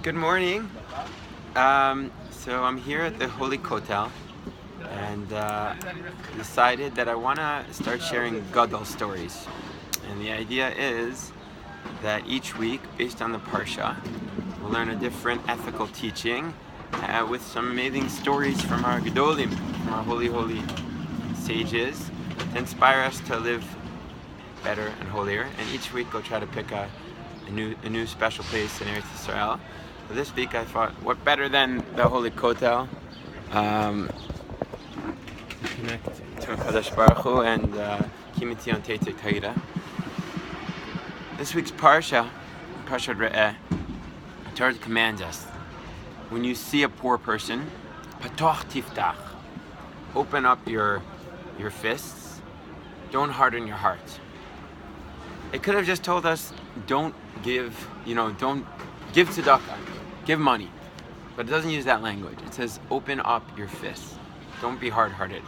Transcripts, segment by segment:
Good morning. So I'm here at the Holy Kotel and decided that I want to start sharing Gadol stories. And the idea is that each week, based on the Parsha, we'll learn a different ethical teaching with some amazing stories from our gedolim, from our holy sages, to inspire us to live better and holier. And each week we'll try to pick a new special place in Eretz Yisrael. So this week I thought, what better than the Holy Kotel? Connect to Chadash Baruch Hu and Kimitzion Teitzei Taira. This week's Parshat Reeh, the Torah commands us, when you see a poor person, patoch tiftach, open up your fists, don't harden your heart. It could have just told us, don't give tzedakah, give money. But it doesn't use that language. It says, open up your fists. Don't be hard-hearted.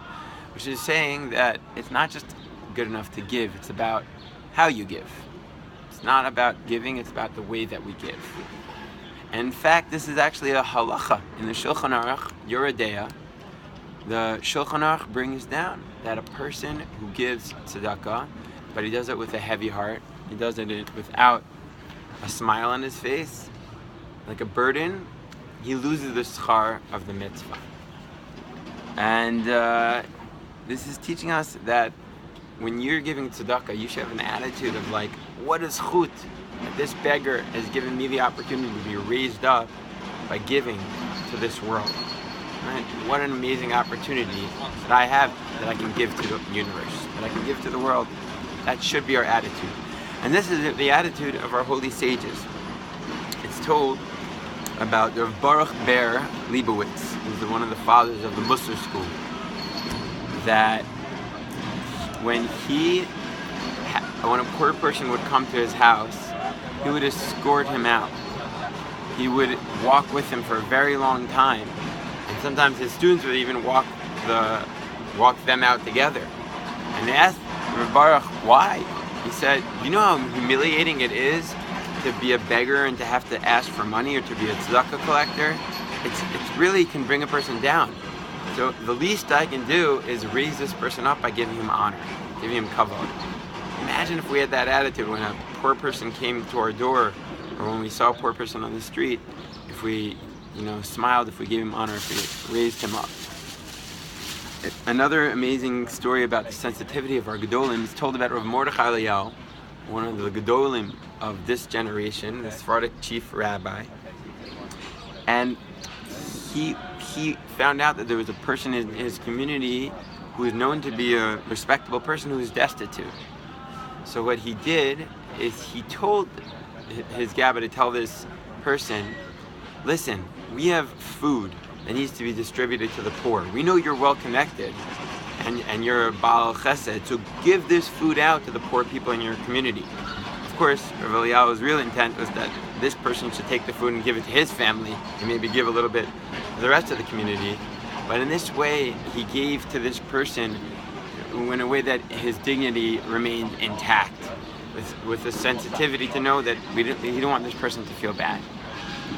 Which is saying that it's not just good enough to give, it's about how you give. It's not about giving, it's about the way that we give. And in fact, this is actually a halacha. In the Shulchan Aruch, Yoredeya, the Shulchan Aruch brings down that a person who gives tzedakah, but he does it with a heavy heart, he does it without a smile on his face, like a burden, he loses the schar of the mitzvah. And this is teaching us that when you're giving tzedakah, you should have an attitude of like, what is chut? That this beggar has given me the opportunity to be raised up by giving to this world. Right? What an amazing opportunity that I have, that I can give to the universe, that I can give to the world. That should be our attitude. And this is the attitude of our holy sages. It's told about the Baruch Ber Leibowitz, who's one of the fathers of the Musar school, that when a poor person would come to his house, he would escort him out. He would walk with him for a very long time. And sometimes his students would even walk them out together. And they asked Rav Baruch, why? He said, you know how humiliating it is to be a beggar and to have to ask for money, or to be a tzedakah collector? It really can bring a person down. So the least I can do is raise this person up by giving him honor, giving him kavod. Imagine if we had that attitude when a poor person came to our door, or when we saw a poor person on the street, if we smiled, if we gave him honor, if we raised him up. Another amazing story about the sensitivity of our gedolim is told about Rav Mordechai Eliyahu, one of the gedolim of this generation, the Sephardic chief rabbi. And he found out that there was a person in his community who was known to be a respectable person who was destitute. So what he did is he told his gabba to tell this person, listen, we have food that needs to be distributed to the poor. We know you're well connected and you're a Baal Chesed, so give this food out to the poor people in your community. Of course, Rav Eliyahu's real intent was that this person should take the food and give it to his family and maybe give a little bit to the rest of the community. But in this way, he gave to this person in a way that his dignity remained intact, with the sensitivity to know that he didn't want this person to feel bad.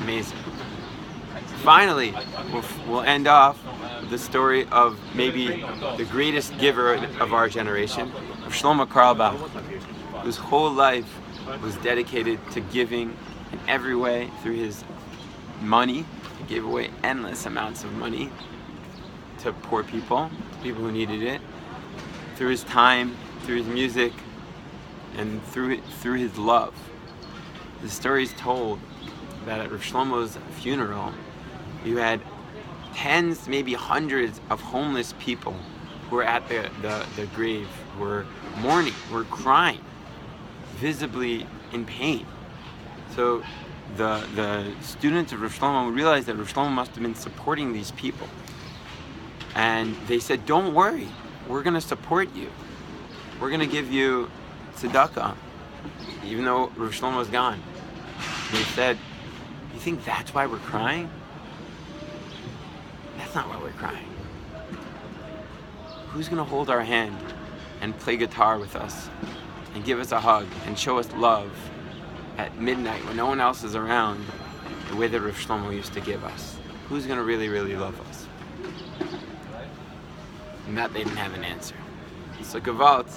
Amazing. Finally, we'll end off with the story of maybe the greatest giver of our generation, Rav Shlomo Carlebach, whose whole life was dedicated to giving in every way through his money. He gave away endless amounts of money to poor people, to people who needed it, through his time, through his music, and through his love. The story is told that at Rav Shlomo's funeral, you had tens, maybe hundreds of homeless people who were at the grave, who were mourning, who were crying, visibly in pain. So the students of Rav Shlomo realized that Rav Shlomo must have been supporting these people. And they said, don't worry, we're going to support you. We're going to give you tzedakah, even though Rav Shlomo's gone. They said, you think that's why we're crying? That's not why we're crying. Who's going to hold our hand and play guitar with us and give us a hug and show us love at midnight when no one else is around, the way that Rav Shlomo used to give us? Who's going to really, really love us? And that they didn't have an answer. So Gevalt,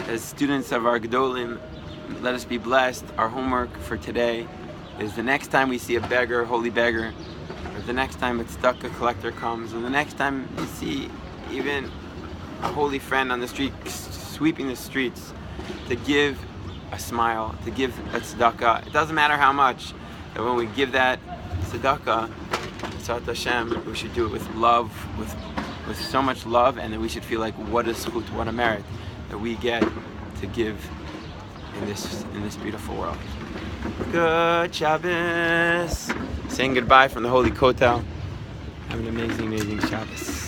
as students of our gedolim, let us be blessed. Our homework for today is the next time we see a beggar, holy beggar, or the next time a tzedakah collector comes, or the next time you see even a holy friend on the street sweeping the streets, to give a smile, to give a tzedakah. It doesn't matter how much, that when we give that tzedakah, Tzat Hashem, we should do it with love, with so much love, and that we should feel like what a zchut, what a merit that we get to give in this beautiful world. Good Shabbos. Saying goodbye from the Holy Kotel. Have an amazing, amazing Shabbos.